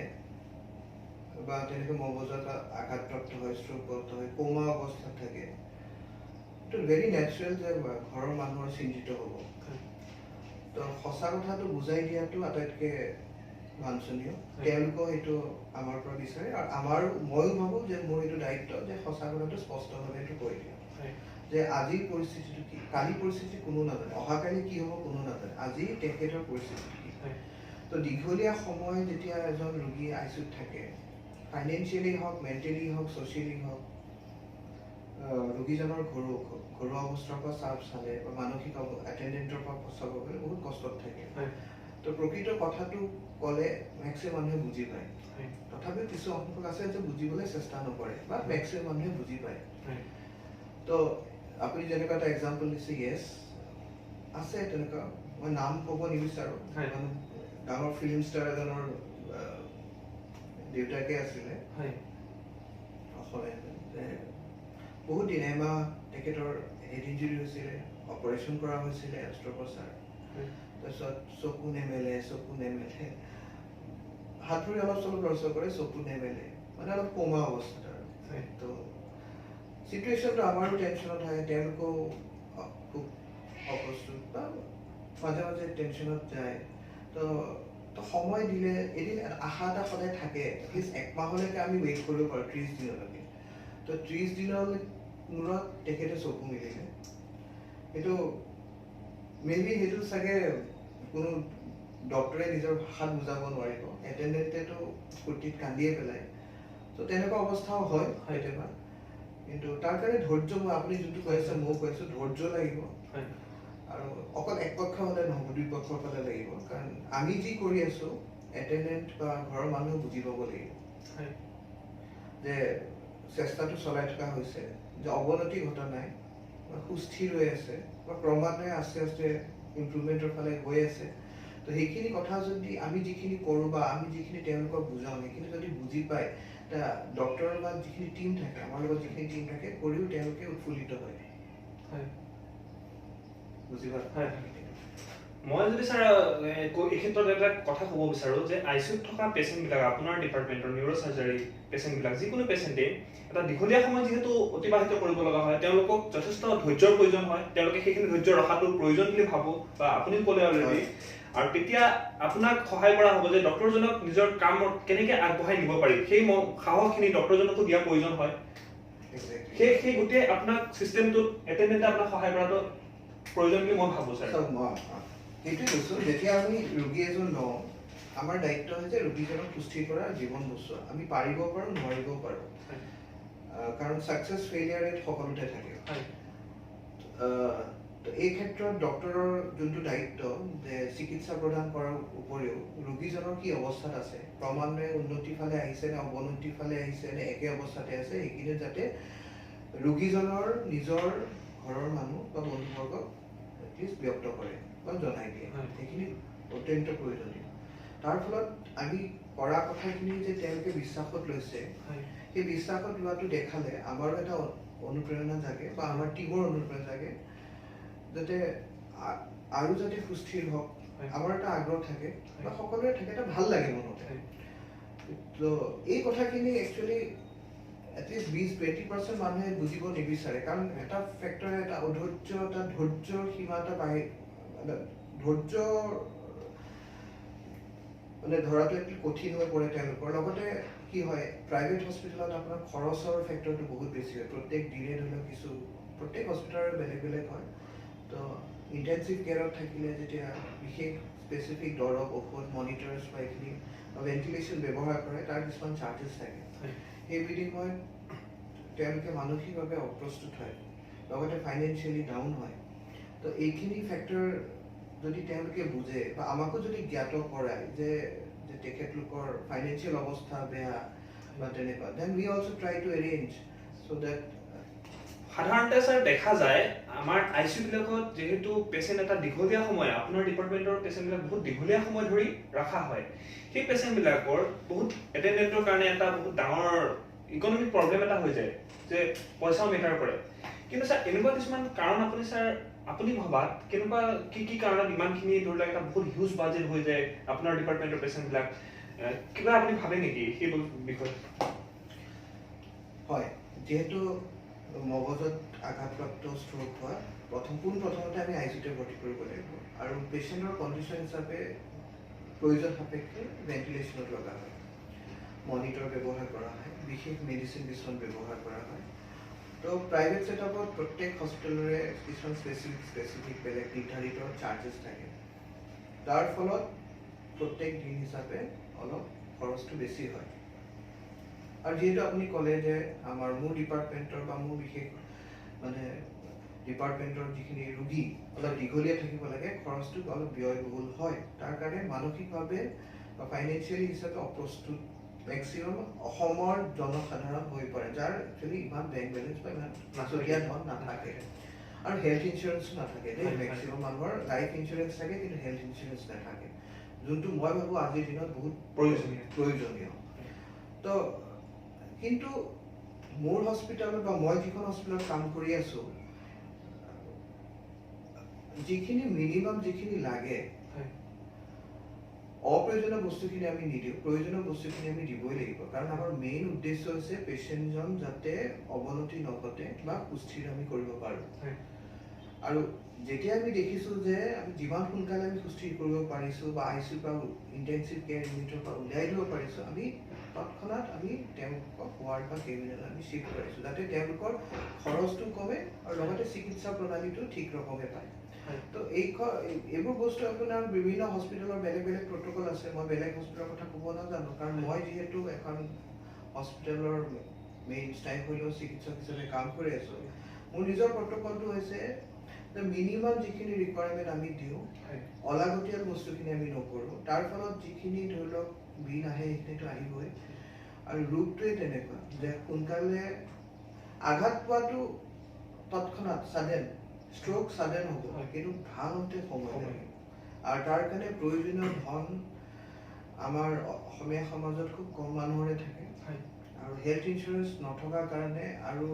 বা তেনেকৈ মগজুত আঘাতপ্ৰাপ্ত হয়, ষ্ট্ৰোকত হয়, কোমা অৱস্থাত থাকে, এইটো ভেৰি নেচাৰেল যে ঘৰৰ মানুহৰ চিন্তিত হ'ব। তো সঁচা কথাটো বুজাই দিয়াটো আটাইতকৈ বাঞ্ছনীয়। তেওঁলোকেও সেইটো আমাৰ পৰা বিচাৰে আৰু ময়ো ভাবোঁ যে মোৰ এইটো দায়িত্ব যে সঁচা কথাটো স্পষ্টভাৱে এইটো কৈ দিয়া যে আজিৰ পৰিস্থিতিটো কি, কালিৰ পৰিস্থিতি কোনো নাজানে, অহাকালি কি হ'ব কোনো নাজানে, আজি তেখেতৰ পৰিস্থিতিটো কি। তো দীঘলীয়া সময় যেতিয়া এজন ৰোগী আইচিউত থাকে, ফাইনেন্সিয়েলি হওক, মেণ্টেলি হওক, ছ'চিয়েলি হওক, ৰোগীজনৰ ঘৰুৱা অৱস্থাৰ পৰা চালে বা মানসিক এটেণ্ডেণ্টৰ পৰা চাব গ'লে বহুত কষ্টত থাকে। তো প্ৰকৃত কথাটো ক'লে মেক্সিমাম মানুহে বুজি পায়, তথাপিও কিছু সংখ্যক আছে যে বুজিবলৈ চেষ্টা নকৰে বা মেক্সিমাম মানুহে বুজি পায়। তো আপুনি যেনেকুৱা এটা এক্সাম্পল দিছে, য়েছ আছে তেনেকুৱা, মই নাম ক'ব নিবিচাৰোঁ, ডাঙৰ ফিল্ম ষ্টাৰ এজনৰ দেউতাকে আছিলে অসমীয়া, বহুত দিন এমাহ তেখেতৰ হেড ইঞ্জুৰি হৈছিলে, অপাৰেশ্যন কৰা হৈছিলে, অস্ত্ৰোপচাৰ, তাৰপিছত চকু নেমেলে, হাত ভৰি অলপ চলপ লৰচৰ কৰে, চকু নেমেলে, মানে অলপ কোমা অৱস্থাত আৰু। তো চিটুৱেশ্যনটো আমাৰো টেনশ্যনত হয়, তেওঁলোকেও খুব অপ্ৰস্তুত বা মাজে মাজে টেনশ্যনত যায়। তো সময় দিলে এদিন আশা এটা সদায় থাকে, এটলিষ্ট একমাহলৈকে আমি ৱেইট কৰিব পাৰোঁ, 30 দিনলৈকে। তো 30 দিনৰ মূৰত তেখেতে চকু মিলিলে, সেইটো মেবি সেইটো চাগে কোনো ডক্টৰে নিজৰ ভাষাত বুজাব নোৱাৰিব, এটেণ্ডেণ্টেতো ফূৰ্তিত কান্দিয়ে পেলায়। তো তেনেকুৱা অৱস্থাও হয় কেতিয়াবা, কিন্তু তাৰ কাৰণে ধৈৰ্য, আপুনি যোনটো কৈ আছে ময়ো কৈছোঁ, ধৈৰ্য লাগিব। আৰু অকল এক পক্ষ হ'লে নহ'ব, দুই পক্ষৰ ফালে লাগিব, কাৰণ আমি যি কৰি আছোঁ এটেণ্ডেণ্ট বা ঘৰৰ মানুহ বুজি পাব লাগিব যে চেষ্টাটো চলাই থকা হৈছে, যে অৱনতি ঘটা নাই, সুস্থিৰ হৈ আছে বা ক্ৰমান্বয়ে আস্তে আস্তে ইম্প্ৰুভমেণ্টৰ ফালে গৈ আছে। তো সেইখিনি কথা যদি আমি যিখিনি কৰোঁ বা আমি যিখিনি তেওঁলোকক বুজাওঁ, সেইখিনি যদি বুজি পায়, ডক্টৰৰ বা যিখিনি টিম থাকে, আমাৰ লগত যিখিনি টিম থাকে, কৰিও তেওঁলোকে উৎফুল্লিত হয়। বুজি পায়। মই যদি ছাৰ এই ক্ষেত্ৰত এটা কথা ক'ব বিচাৰোঁ যে আইচিউত থকা পেচেণ্টবিলাক, আপোনাৰ ডিপাৰ্টমেণ্টৰ নিউৰ' চাৰ্জাৰী পেচেণ্টবিলাক, যিকোনো পেচেণ্টেই এটা দীঘলীয়া সময় যিহেতু অতিবাহিত কৰিব লগা হয়, তেওঁলোকক যথেষ্ট ধৈৰ্যৰ প্ৰয়োজন হয়, তেওঁলোকে সেইখিনি ধৈৰ্য ৰখাটো প্ৰয়োজন বুলি ভাবোঁ, বা আপুনি ক'লে অলৰেডি। আৰু তেতিয়া আপোনাক সহায় কৰা হ'ব যে ডক্টৰজনক নিজৰ কামত কেনেকৈ আগবঢ়াই নিব পাৰি, সেই সাহসখিনি ডক্টৰজনকো দিয়া প্ৰয়োজন হয়। সেই গোটেই আপোনাক চিষ্টেমটোত এটেণ্ডেণ্টে আপোনাক সহায় কৰাটো প্ৰয়োজন বুলি মই ভাবোঁ ছাৰ। সেইটোৱে কৈছোঁ, যেতিয়া আমি ৰোগী এজন লওঁ, আমাৰ দায়িত্ব হৈছে ৰোগীজনক সুস্থিৰ কৰা, জীৱন বচোৱা। আমি পাৰিব পাৰোঁ, নোৱাৰিবও পাৰোঁ। কাৰণ সাকসেস ফেইলিয়াৰ ৰেট সকলোতে থাকে তো এই ক্ষেত্ৰত ডক্টৰৰ যোনটো দায়িত্ব যে চিকিৎসা প্ৰদান কৰাৰ উপৰিও ৰোগীজনৰ কি অৱস্থাত আছে ক্ৰমান্বয়ে উন্নতিৰ ফালে আহিছে নে অৱনতিৰ ফালে আহিছে নে একে অৱস্থাতে আছে এইখিনি যাতে ৰোগীজনৰ নিজৰ ঘৰৰ মানুহ বা বন্ধুবৰ্গক এটলিষ্ট ব্যক্ত কৰে বা জনাই দিয়ে এইখিনি অত্যন্ত প্ৰয়োজনীয় তাৰ ফলত আমি কৰা কথাখিনি যে তেওঁলোকে বিশ্বাসত লৈছে সেই বিশ্বাসত লোৱাটো দেখালে আমাৰো এটা অনুপ্ৰেৰণা জাগে বা আমাৰ টিমৰ অনুপ্ৰেৰণা জাগে যাতে আৰু যাতে সুস্থিৰ হওক আমাৰ এটা আগ্ৰহ থাকে বা সকলোৰে থাকে এটা ভাল লাগে মনতে তো এই কথাখিনি একচুৱেলি এটলিষ্ট 20-20% মানুহে বুজিব নিবিচাৰে কাৰণ এটা ফেক্টৰ এটা ধৈৰ্যৰ সীমা এটা ধৈৰ্য মানে ধৰাটো একটু কঠিন হৈ পৰে তেওঁলোকৰ লগতে কি হয় প্ৰাইভেট হস্পিটেলত আপোনাৰ খৰচৰ ফেক্টৰটো বহুত বেছি হয় প্ৰত্যেক দিনে ধৰি লওক কিছু প্ৰত্যেক হস্পিটেলৰ বেলেগ বেলেগ হয় তো ইন্টেনসিভ কেয়াৰত থাকিলে যেতিয়া বিশেষ স্পেচিফিক দৰৱ ঔষধ মনিটৰছ বা এইখিনি ভেন্টিলেশ্যন ব্যৱহাৰ কৰে তাৰ কিছুমান চাৰ্জেছ থাকে সেই বিনিময়ত তেওঁলোকে মানসিকভাৱে অপ্ৰস্তুত হয় লগতে ফাইনেন্সিয়েলি ডাউন হয় তো এইখিনি ফেক্টৰ যদি তেওঁলোকে বুঝে বা আমাকো যদি জ্ঞাত কৰায় যে তেখেতলোকৰ ফাইনেন্সিয়েল অৱস্থা বেয়া বা তেনেকুৱা then we also try to arrange so that সাধাৰণতে স্যাৰ দেখা যায় আমাৰ আইসিইউ বিলাকত যেহেতু পেশেন্ট এটা দীঘলীয়া সময় আপোনাৰ ডিপাৰ্টমেন্টৰ পেশেন্ট বিলাক বহুত দীঘলীয়া সময় ধৰি ৰাখা হয় সেই পেশেন্ট বিলাকৰ বহুত এটেন্ডেন্টৰ কাৰণে এটা বহুত ডাঙৰ ইকোনমিক প্ৰবলেম এটা হৈ যায় যে পইচা মেটাৰ কৰে কিন্তু স্যাৰ এনেকুৱা কিছুমান কাৰণ আপুনি ভাবাত কেনেকুৱা কি কাৰণত ইমানখিনি ধৰি লওক এটা বহুত হিউজ বাজেট হৈ যায় আপোনাৰ ডিপাৰ্টমেন্টৰ পেশেন্ট বিলাক কিবা আপুনি ভাবে নেকি সেই বিষয়ে হয় যেহেতু মগজত আঘাতপ্ৰাপ্ত ষ্ট্ৰোক হোৱা প্ৰথমতে আমি আইচিইউতে ভৰ্তি কৰিব লাগিব আৰু পেশেন্টৰ কণ্ডিশ্যন হিচাপে প্ৰয়োজন সাপেক্ষে ভেন্টিলেশ্যনত লগা হয় মনিটৰ ব্যৱহাৰ কৰা হয় বিশেষ মেডিচিন কিছুমান ব্যৱহাৰ কৰা হয় তো প্ৰাইভেট সেটআপত প্ৰত্যেক হস্পিটেলৰে কিছুমান স্পেচিফিক বেলেগ নিৰ্ধাৰিত চাৰ্জেছ থাকে তাৰ ফলত প্ৰত্যেক দিন হিচাপে অলপ খৰচটো বেছি হয় আৰু যেহেতু আপুনি ক'লে যে আমাৰ মোৰ ডিপাৰ্টমেন্টৰ বা মোৰ বিশেষ মানে ডিপাৰ্টমেন্টৰ যিখিনি ৰোগী অলপ দীঘলীয়া থাকিব লাগে খৰচটো অলপ ব্যয়বহুল হয় তাৰ কাৰণে মানসিকভাৱে বা ফাইনেন্সিয়েলি হিচাপে অপ্ৰস্তুত মেক্সিমাম অসমৰ জনসাধাৰণ হৈ পৰে যাৰ একচুৱেলি ইমান বেংক বেলেঞ্চ বা ইমান নাচকীয়া ধন নাথাকে আৰু হেল্থ ইঞ্চুৰেঞ্চ নাথাকে দেই মেক্সিমাম মানুহৰ লাইফ ইঞ্চুৰেঞ্চ থাকে কিন্তু হেল্থ ইঞ্চুৰেঞ্চ নাথাকে যোনটো মই ভাবো আজিৰ দিনত বহুত প্ৰয়োজনীয় তো কিন্তু মোৰ হস্পিটেলত বা মই যিখন হস্পিটেলত কাম কৰি আছো যিখিনি মিনিমাম যিখিনি লাগে অপ্ৰয়োজনীয় বস্তুখিনি আমি নিদিওঁ প্ৰয়োজনীয় বস্তুখিনি আমি দিবই লাগিব কাৰণ আমাৰ মেইন উদ্দেশ্য হৈছে পেশেন্টজন যাতে অৱনতি নঘটে বা সুস্থিৰ আমি কৰিব পাৰোঁ আৰু যেতিয়া আমি দেখিছো যে আমি যিমান সোনকালে আমি সুস্থিৰ কৰিব পাৰিছো বা আইচিইউ বা ইন্টেনসিভ কেয়াৰ ইউনিটৰ পৰা উলিয়াই দিব পাৰিছো আমি তৎক্ষণাত আমি তেওঁলোকক ৱাৰ্ড বা কেবিনেটত আমি শিফ্ট কৰিছো যাতে তেওঁলোকৰ খৰচটো কমে আৰু লগতে চিকিৎসা প্ৰণালীটো ঠিক ৰকমে পায় তো এইবোৰ বস্তু আপোনাৰ বিভিন্ন হস্পিটেলৰ বেলেগ বেলেগ প্ৰট'কল আছে মই বেলেগ হস্পিটেলৰ কথা ক'ব নাজানো কাৰণ মই যিহেতু এখন হস্পিটেলৰ মেইন ষ্টাইল হ'লেও চিকিৎসক হিচাপে কাম কৰি আছো মোৰ নিজৰ প্ৰট'কলটো হৈছে যে মিনিমাম যিখিনি ৰিকুৱাৰমেণ্ট আমি দিওঁ অলাগতিয়াল বস্তুখিনি আমি নকৰোঁ তাৰ ফলত যিখিনি ধৰি লওক বিল আহে সেইখিনিতো আহিবই আৰু ৰোগটোৱে তেনেকুৱা যে সোনকালে আঘাত পোৱাটো তৎক্ষণাত ছাডেন ষ্ট্ৰোক ছাডেন হ'ব কিন্তু ভাল হওঁতে সময় লাগে আৰু তাৰ কাৰণে প্ৰয়োজনীয় ধন আমাৰ অসমীয়া সমাজত খুব কম মানুহৰে থাকে আৰু হেল্থ ইঞ্চুৰেঞ্চ নথকাৰ কাৰণে আৰু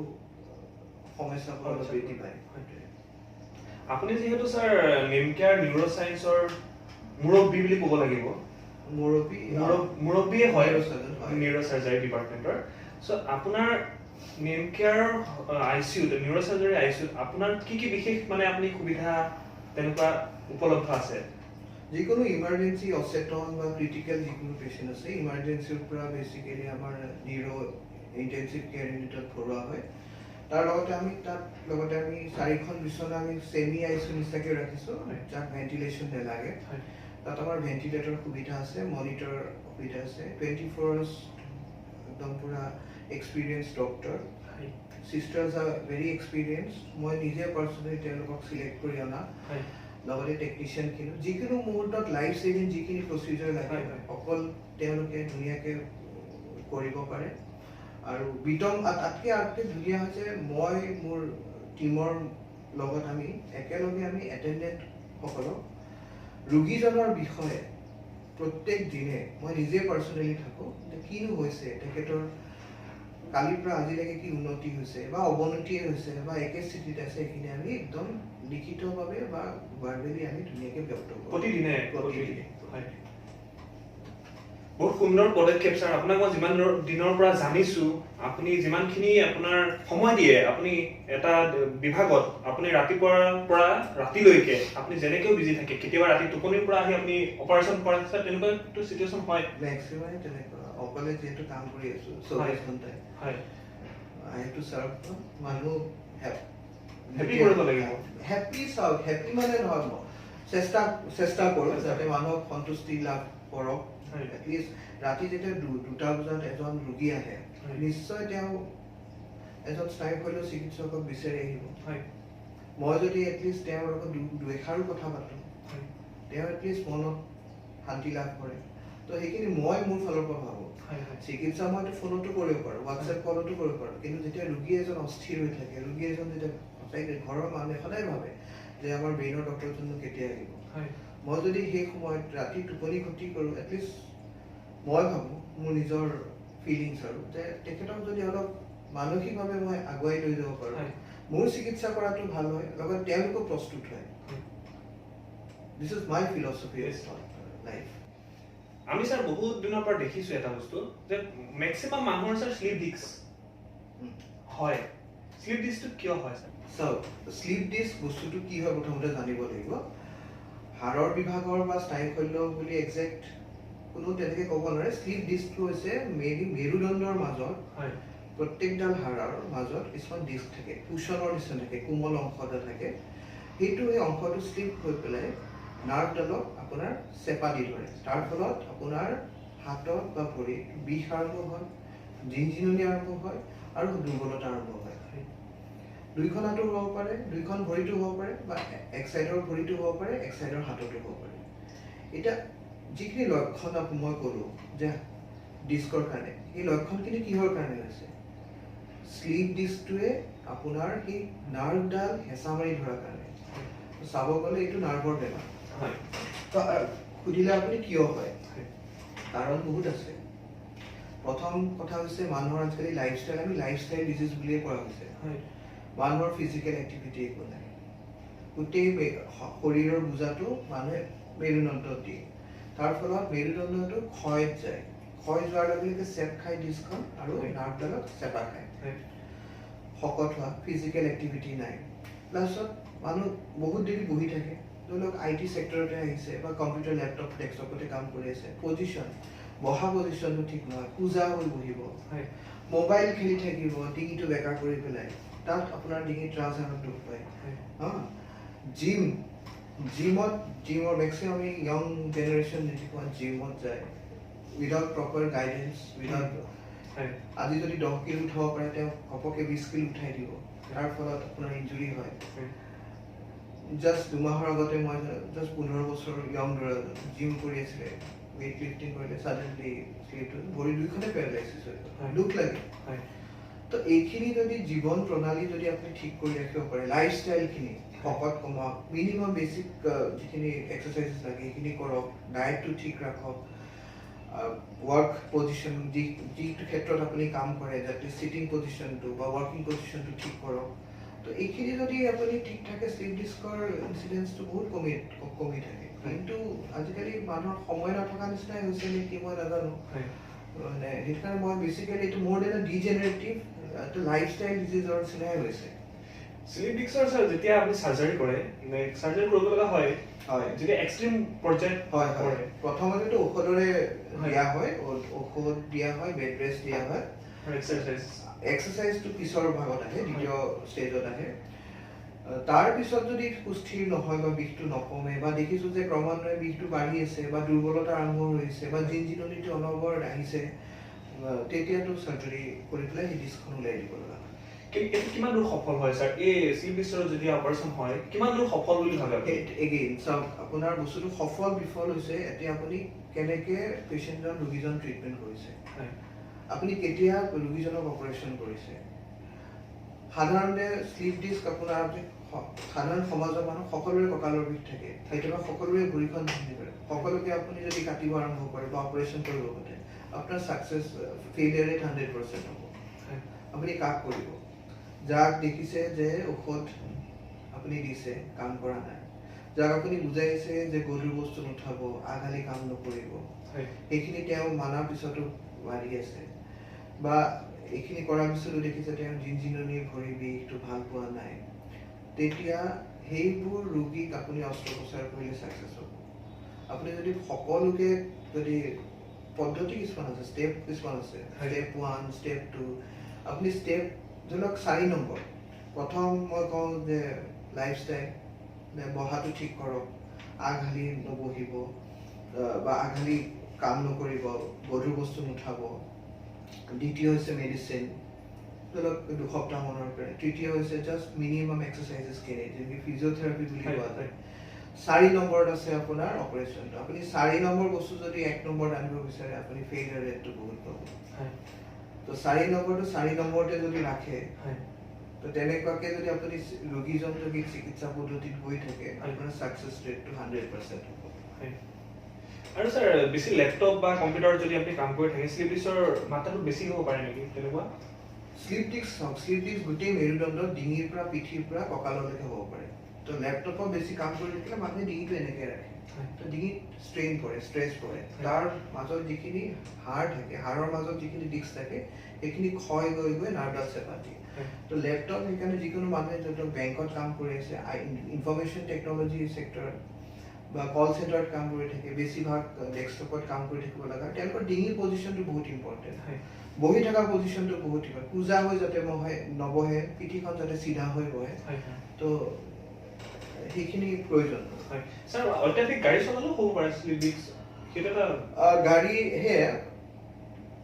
সমস্যাবোৰ অলপ বৃদ্ধি পায় আপুনি যেহেতু স্যাৰ নেমকেয়াৰ নিউৰোসায়েন্সৰ মুৰব্বী বুলি ক'ব লাগিব মুৰব্বীয়ে হয় নিউৰোসাৰ্জাৰী ডিপাৰ্টমেন্টৰ সো আপোনাৰ নেমকেয়াৰ আইসিইউ নিউৰোসাৰ্জাৰী আইসিইউ আপোনাৰ কি বিশেষ মানে আপুনি সুবিধা তেনেকুৱা উপলব্ধ আছে যিকোনো ইমাৰ্জেন্সি অচেতন বা ক্ৰিটিকেল যিকোনো পেশেন্ট আছে ইমাৰ্জেন্সিৰ পৰা বেসিক্যালি আমাৰ নিউৰো ইন্টেনসিভ কেয়াৰ ইউনিটত ভৰোৱা হয় তাৰ লগতে আমি 4খন বিছনা আমি সেমি আইসিইউ নিচিনাকৈ ৰাখিছো যাক ভেন্টিলেশ্যন নালাগে তাত আমাৰ ভেন্টিলেটৰ সুবিধা আছে মনিটৰ সুবিধা আছে 24 আৱাৰ্ছ একদম পুৰা experience doctor Sisters are very experienced. মই নিজে পাৰ্চনেলি তেওঁলোকক সিলেক্ট কৰি অনা লগতে টেকনিচিয়ান কিনো যিকোনো মুহূৰ্তত লাইফ সেভিং যিখিনি প্ৰচিজাৰ লাগে অকল তেওঁলোকে ধুনীয়াকৈ কৰিব পাৰে আৰু বিটম আটকে ধুনীয়া হৈছে মই মোৰ টিমৰ লগত আমি একেলগে আমি এটেণ্ডেণ্ট সকলক ৰোগীজনৰ বিষয়ে প্ৰত্যেক দিনে মই নিজে পাৰ্চনেলি থাকো যে কিনো হৈছে তেখেতৰ কালিৰ পৰা আজিলৈকে কি উন্নতি হৈছে বা অৱনতিয়ে হৈছে বা একে স্থিতিত আছে এইখিনি আমি একদম লিখিতভাৱে বা ভাৰ্বেলি আমি ধুনীয়াকৈ ব্যক্ত কৰোঁ প্ৰতিদিনে বহুত সুন্দৰ পদক্ষেপ স্যাৰ আপোনাক মই যিমান দিনৰ পৰা জানিছো আপুনি যিমানখিনি আপোনাৰ সময় দিয়ে আপুনি এটা বিভাগত আপুনি ৰাতিপুৱাৰ পৰা ৰাতিলৈকে আপুনি যেনেকৈ বিজি থাকে কেতিয়াবা ৰাতি টোপনিৰ পৰা আহি আপুনি অপাৰেশ্যন কৰে স্যাৰ তেনেকুৱা তো সিচুৱেচন হয় মেক্সিমাম তেনেকুৱা অকলে যেহেতু কাম কৰি আছো 24 ঘণ্টাই আই হেভ টু সাৰ্ভ মানুহ হেপি কৰিব লাগিব হেপি মানে নহয় চেষ্টা কৰোঁ যাতে মানুহক সন্তুষ্টি লাভ কৰক এটলিষ্ট ৰাতি যেতিয়া 2টা বজাত এজন ৰোগী আহে নিশ্চয় তেওঁ এজন স্নায়ুশল্য চিকিৎসকক বিচাৰি আহিব মই যদি এটলিষ্ট তেওঁৰ লগত দুএষাৰো কথা পাতো তেওঁ এটলিষ্ট মনত শান্তি লাভ কৰে তো সেইখিনি মই মোৰ ফালৰ পৰা ভাবোঁ চিকিৎসা মইতো ফোনতো কৰিব পাৰোঁ হোৱাটছএপ কলতো কৰিব পাৰোঁ কিন্তু যেতিয়া ৰোগী এজন অস্থিৰ হৈ থাকে ৰোগী এজন যেতিয়া সঁচাকৈ ঘৰৰ মানুহে সদায় ভাবে যে আমাৰ ব্ৰেইনৰ ডক্টৰজননো কেতিয়া আহিব মই যদি সেই সময়ত ৰাতি টোপনি ক্ষতি কৰোঁ এটলিষ্ট মই ভাবোঁ মোৰ নিজৰ ফিলিংছ আৰু যে তেখেতক যদি অলপ মানসিকভাৱে মই আগুৱাই লৈ যাব পাৰোঁ মোৰ চিকিৎসা কৰাটো ভাল হয় লগত তেওঁলোকো প্ৰস্তুত হয় this is my philosophy life আমি স্যাৰ বহুত দিনৰ পৰা দেখিছো এটা বস্তু যে ম্যাক্সিমাম মানুহৰ স্যাৰ স্লিপ ডিস্ক হয় স্লিপ ডিস্কটো কিয় হয় স্যাৰ স্লিপ ডিস্ক বস্তুটো কি হয় প্ৰথমতে জানিব লাগিব হাড়ৰ বিভাগৰ বা স্নায়ুশল্য বুলি একজেক্ট কোনো তেনেকৈ ক'ব নোৱাৰে স্লিপ ডিস্কটো হৈছে মেৰুদণ্ডৰ মাজত প্ৰত্যেকডাল হাড়ৰ মাজত কিছুমান ডিস্ক থাকে কুশ্বনৰ নিচিনা থাকে কোমল অংশ এটা থাকে সেইটো সেই অংশটো স্লিপ হৈ পেলাই নাৰ্ভডালক আপোনাৰ চেপা দি ধৰে তাৰ ফলত আপোনাৰ হাতত বা ভৰিত বিষ আৰম্ভ হয় জিনজিননি আৰম্ভ হয় আৰু দুৰ্বলতা আৰম্ভ হয় দুইখন হাতো হ'ব পাৰে দুইখন ভৰিটো হ'ব পাৰে বা এক চাইডৰ ভৰিটো হ'ব পাৰে এক চাইডৰ হাততো হ'ব পাৰে এটা যিখিনি লক্ষণ মই ক'লো যে ডিস্কৰ কাৰণে এই লক্ষণখিনি কিহৰ কাৰণে হৈছে স্লিপ ডিস্কটোৱে আপোনাৰ সেই নাৰ্ভডাল হেঁচা মাৰি ধৰাৰ কাৰণে চাব গ'লে এইটো নাৰ্ভৰ বেমাৰ সুধিলে আপুনি কিয় হয় কাৰণ বহুত আছে প্ৰথম কথা হৈছে মানুহৰ আজিকালি লাইফষ্টাইল আমি লাইফষ্টাইল ডিজিজ বুলিয়ে কোৱা হৈছে মানুহৰ ফিজিকেল এক্টিভিটি একো নাই গোটেই শৰীৰৰ বোজাটো মানুহে মেৰুদণ্ডত দিয়ে তাৰ ফলত মেৰুদণ্ডটো ক্ষয়ত যায় ক্ষয় যোৱাৰ লগে লগে চেপ খাই ডিস্কখন আৰু নাৰ্ভডালত চেপা খায় শকত হোৱা ফিজিকেল এক্টিভিটি নাই প্লাছত মানুহ বহুত দেৰি বহি থাকে ধৰি লওক IT চেক্টৰতে আহিছে বা কম্পিউটাৰ লেপটপ ডেস্কটপতে কাম কৰি আছে পজিশ্যন বহা পজিশ্যনটো ঠিক নহয় পূজা হৈ বহিব মোবাইল খেলি থাকিব ডিঙিটো বেকা কৰি পেলাই তাত আপোনাৰ ডিঙিত ট্ৰাউজাৰত দুখ পায় জিমৰ মেক্সিমাম আমি য়ং জেনেৰেশ্যন যেনেকুৱা জিমত যায় উইদাউট প্ৰপাৰ গাইডেঞ্চ উইদাউট আজি যদি 10 কিলো উঠাব পাৰে তেওঁ ঘপকে 20 কিলো উঠাই দিব তাৰ ফলত আপোনাৰ ইঞ্জুৰি হয় জাষ্ট 2 মাহৰ আগতে মই জাষ্ট 15 বছৰ য়ং ল'ৰা জিম কৰি আছিলে ৱেইট লিফটিং কৰিলে সাডেনলি স্লিপটো ভৰি দুইখনে পেৰালাইচিছ হৈ গ'ল দুখ লাগে তো এইখিনি যদি জীৱন প্ৰণালী যদি আপুনি ঠিক কৰি ৰাখিব পাৰে লাইফষ্টাইলখিনি শকত কমাওক মিনিমাম বেচিক যিখিনি এক্সাৰচাইজেছ লাগে সেইখিনি কৰক ডায়েটটো ঠিক ৰাখক ৱৰ্ক পজিশ্যন যিটো ক্ষেত্ৰত আপুনি কাম কৰে যাতে চিটিং পজিশ্যনটো বা ৱৰ্কিং পজিশ্যনটো ঠিক কৰক তো এইখিনি যদি আপুনি ঠিক থাকে স্লিপ ডিস্কৰ ইনচিডেঞ্চটো বহুত কমি থাকে কিন্তু আজিকালি মানুহৰ সময় নথকা নিচিনাই হৈছে নেকি মই নাজানো মানে সেইকাৰণে মই বেচিকেলি এইটো মোৰ দেন ডিজেনেৰেটিভ এটা লাইফষ্টাইল ডিজিজৰ নিচিনাই হৈছে স্লিপ ডিস্কৰ স্যাৰ যেতিয়া আপুনি সাৰ্জাৰী কৰে সাৰ্জাৰী কৰিব লগা হয় যেতিয়া এক্সট্ৰিম পৰ্যায়ত হয় প্ৰথমতেতো ঔষধৰে দিয়া হয় ঔষধ দিয়া হয় বেড ৰেষ্ট দিয়া হয় এক্সাৰচাইজটো পিছৰ ভাগত আহে দ্বিতীয় ষ্টেজত আহে তাৰ পিছত যদি সুস্থিৰ নহয় বা বিষটো নকমে বা দেখিছোঁ যে ক্ৰমান্বয়ে বিষটো বাঢ়ি আছে বা দুৰ্বলতা আৰম্ভ হৈছে বা জিনজিননিটো অনবৰত আহিছে তেতিয়াতো চাৰ্জাৰী কৰি পেলাই সেই ডিস্কখন উলিয়াই দিব লগা হয় কিমান দূৰ সফল হয় স্যাৰ এই স্লিপ ডিছঅৰ্ডাৰ যদি অপাৰেশ্যন হয় কিমান দূৰ সফল বুলি ভাবে আপুনি এগেইন চাওক আপোনাৰ বস্তুটো সফল বিফল হৈছে এতিয়া আপুনি কেনেকে পেশেন্টজন ৰোগীজন ট্ৰিটমেন্ট কৰিছে আপুনি কেতিয়া ৰোগীজনক অপাৰেশ্যন কৰিছে সাধাৰণতে স্লিপ ডিস্ক আপোনাৰ সাধাৰণ সমাজৰ মানুহ সকলোৰে কঁকালৰ বিষ থাকে কেতিয়াবা সকলোৰে ভৰিখন ভাঙি পৰে সকলোকে আপুনি যদি কাটিব আৰম্ভ কৰে বা অপাৰেশ্যন কৰিব খোজে আপোনাৰ সাকসেস ফেইলিয়াৰ ৰেট 100% হ'ব আপুনি কাক কৰিব যাক দেখিছে যে ঔষধ আপুনি দিছে কাম কৰা নাই যাক আপুনি বুজাইছে যে গধুৰ বস্তু নুঠাব আঘালি কাম নকৰিব এইখিনি তেওঁ মানাৰ পিছতো বাঢ়ি আছে বা এইখিনি কৰাৰ পিছতো দেখিছে তেওঁ জিনজিননি ভৰি বিষটো ভাল পোৱা নাই তেতিয়া সেইবোৰ ৰোগীক আপুনি অস্ত্ৰোপচাৰ কৰিলে সাকসেস হ'ব আপুনি যদি সকলোকে যদি পদ্ধতি কিছুমান আছে ষ্টেপ কিছুমান আছে ষ্টেপ 1 ষ্টেপ 2 আপুনি ষ্টেপ ধৰক 4 নম্বৰ প্ৰথম মই কওঁ যে লাইফষ্টাইল বহাটো ঠিক কৰক আঘালি নবহিব বা আঘালি কাম নকৰিব গধুৰ বস্তু নুঠাব দ্বিতীয় হৈছে মেডিচিন ধৰক 2 সপ্তাহ মানৰ পৰা তৃতীয় হৈছে জাস্ট মিনিমাম এক্সাৰসাইজেছ কৰে যেনে ফিজিঅথেৰাপি বুলি কোৱা যায় 4 নম্বৰত আছে আপোনাৰ অপাৰেশ্যন আপুনি 4 নম্বৰ বস্তু যদি 1 নম্বৰত আনিব বিচাৰে আপুনি ফেইলিয়াৰ ৰেটটো বহুত পাব তো 4 নম্বৰটো 4 নম্বৰতে যদি ৰাখে তো তেনেকুৱাকে যদি আপুনি ৰোগীজন যদি চিকিৎসা পদ্ধতিত গৈ থাকে আপোনাৰ সাকসেস ৰেটটো 100% হ'ব আৰু স্যাৰ বেছি ল্যাপটপ বা কম্পিউটাৰ যদি আপুনি কাম কৰি থাকে স্লিপ ডিছৰ মাত্ৰাটো বেছি হ'ব পাৰে নেকি তেনেকুৱা স্লিপ ডিস্ক গোটেই মেৰুদণ্ড ডিঙিৰ পৰা পিঠিৰ পৰা কঁকাললৈকে হ'ব পাৰে তো ল্যাপটপত বেছি কাম কৰি থাকিলে মানুহে ডিঙিটো এনেকৈ ৰাখে তো ডিঙিত ষ্ট্ৰেইন পৰে ষ্ট্ৰেছ পৰে তাৰ মাজত যিখিনি হাড় থাকে হাড়ৰ মাজত যিখিনি ডিস্ক থাকে সেইখিনি ক্ষয় গৈ গৈ নাৰ্ভাছ চেপা দিয়ে তো ল্যাপটপ সেইকাৰণে যিকোনো মানুহে যদি বেংকত কাম কৰি আছে ইনফৰমেশ্যন টেকনলজি চেক্টৰত বা কল চেণ্টাৰত কাম কৰি থাকে বেছিভাগ ডেস্কটপত কাম কৰি থাকিব লগা তেওঁলোকৰ ডিঙিৰ পজিশ্যনটো বহুত ইম্পৰ্টেণ্ট বহি থকা পজিশ্যনটো বহুত ইম্পৰ্টেণ্ট পূজা হৈ যাতে নবহে পিঠিখন যাতে চিধা হৈ বহে তো সেইখিনি প্ৰয়োজন স্যাৰ অত্যাধিক গাড়ী চলালেও হ'ব পাৰে স্লিপ ডিস্ক সেইটো গাড়ী হে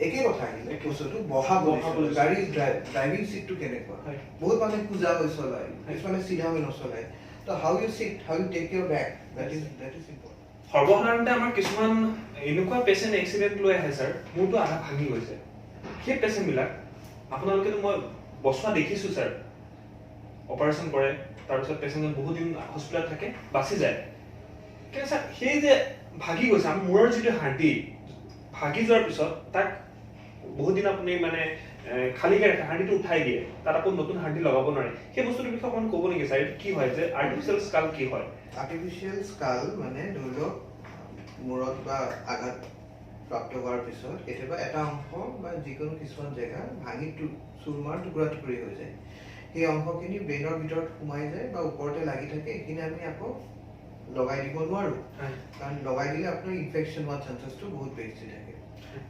একে কথা আহিলে বস্তুটো বহা গাড়ী ড্ৰাইভিং সিটটো কেনেকুৱা বহুত মানুহে পূজা হৈ চলায় কিছুমানে চিধা হৈ নচলায় তো how you sit how you take your back that is important সৰ্বসাধাৰণতে আমাৰ কিছুমান এনেকুৱা পেচেণ্ট এক্সিডেণ্ট লৈ আহে স্যাৰ মোৰটো আধা ভাঙি গৈছে সেই পেচেণ্টবিলাক আপোনালোকেতো মই বচোৱা দেখিছোঁ স্যাৰ অপাৰেশ্যন কৰে তাৰপিছত পেচেণ্টজন বহুত দিন হস্পিটেলত থাকে বাচি যায় কিন্তু স্যাৰ সেই যে ভাগি গৈছে আমাৰ মূৰৰ যিটো হাৰ্ডি ভাগি যোৱাৰ পিছত তাক বহুত দিন আপুনি মানে খালীকৈ ৰাখে হাৰ্ডিটো উঠাই দিয়ে তাত আকৌ নতুন হাৰ্ডি লগাব নোৱাৰে সেই বস্তুটোৰ বিষয়ে অকণমান ক'ব নেকি স্যাৰ কি হয় যে আৰ্টিফিচিয়েল স্কাল কি হয় আৰ্টিফিচিয়েল স্কাল মানে ধৰি লওক মূৰত বা আঘাত প্ৰাপ্ত হোৱাৰ পিছত কেতিয়াবা এটা অংশ বা যিকোনো কিছুমান জেগা ভাঙি চুৰমাৰ টুকুৰা টুকুৰি হৈ যায় সেই অংশখিনি ব্ৰেইনৰ ভিতৰত সোমাই যায় বা ওপৰতে লাগি থাকে এইখিনি আমি আকৌ লগাই দিব নোৱাৰোঁ কাৰণ লগাই দিলে আপোনাৰ ইনফেকশ্যন হোৱাৰ চান্সেছটো বহুত বেছি থাকে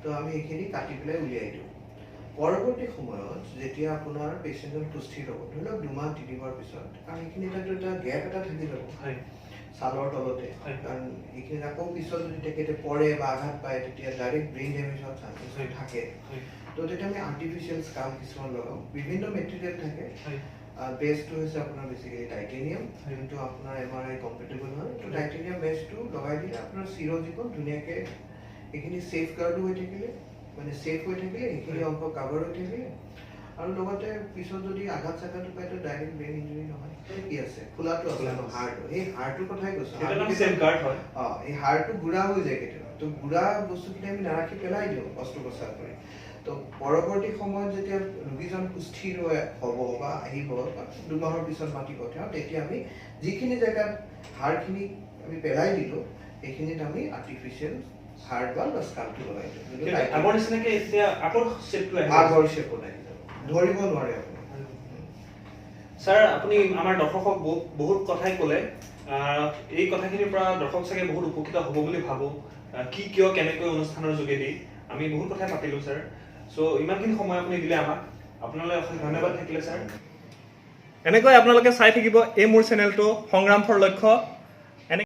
তো আমি এইখিনি কাটি পেলাই উলিয়াই দিওঁ পৰৱৰ্তী সময়ত যেতিয়া আপোনাৰ পেচেণ্টজন সুস্থিৰ হ'ব ধৰি লওক 2 মাহ 3 মাহৰ পিছত কাৰণ এইখিনি এটা গেপ এটা থাকি যাব ছালৰ তলতে কাৰণ এইখিনি আকৌ পিছত যদি তেখেতে পৰে বা আঘাত পায় তেতিয়া ডাইৰেক্ট ব্ৰেইন ডেমেজ হোৱাৰ চান্সেছ থাকে তো তেতিয়া আমি আৰ্টিফিচিয়েল স্কাল কিছুমান লগাওঁ বিভিন্ন মেটেৰিয়েল থাকে বেছটো হৈছে আপোনাৰ বেছিকেলি টাইটেনিয়াম যোনটো আপোনাৰ MRI কম্পেটেবল হয় তো টাইটেনিয়াম বেছটো লগাই দিলে আপোনাৰ চিৰজীৱন ধুনীয়াকৈ এইখিনি ছেফ গাৰ্ডো হৈ থাকিলে মানে ছেফ হৈ থাকিলে এইখিনি অংশ কাভাৰ হৈ থাকিলে আৰু লগতে পিছত যদি আঘাত চাঘাত পায় তো ডাইৰেক্ট ব্ৰেইন ইঞ্জুৰি নহয় কি আছে খোলাটো আছে হাড়টো এই হাড়টোৰ কথাই কৈছোঁ এই হাড়টো গুড়া হৈ যায় কেতিয়াবা তো গুড়া বস্তুখিনি আমি নাৰাখি পেলাই দিওঁ অস্ত্ৰোপচাৰ কৰি তো পৰৱৰ্তী সময়ত যেতিয়া ৰোগীজন সুস্থিৰ হ'ব বা আহিব বা 2 মাহৰ পিছত মাতি পঠিয়াওঁ তেতিয়া আমি যিখিনি জেগাত হাড়খিনি আমি পেলাই দিলোঁ সেইখিনিত আমি আৰ্টিফিচিয়েল হাড় বা স্কালটো লগাই দিওঁ আগৰ নিচিনাকৈ এতিয়া আগৰ শ্বেপটো আহি যাব ধৰিব নোৱাৰে আপুনি স্যাৰ আপুনি আমাৰ দৰ্শকক বহুত কথাই ক'লে এই কথাখিনিৰ পৰা দৰ্শক চাগে বহুত উপকৃত হ'ব বুলি ভাবোঁ কি কিয় কেনেকৈ অনুষ্ঠানৰ যোগেদি আমি বহুত কথাই পাতিলোঁ স্যাৰ সো ইমানখিনি সময় আপুনি দিলে আমাক আপোনালৈ অশেষ ধন্যবাদ থাকিলে স্যাৰ এনেকৈ আপোনালোকে চাই থাকিব এই মোৰ চেনেলটো সংগ্ৰাম ফৰ লক্ষ্য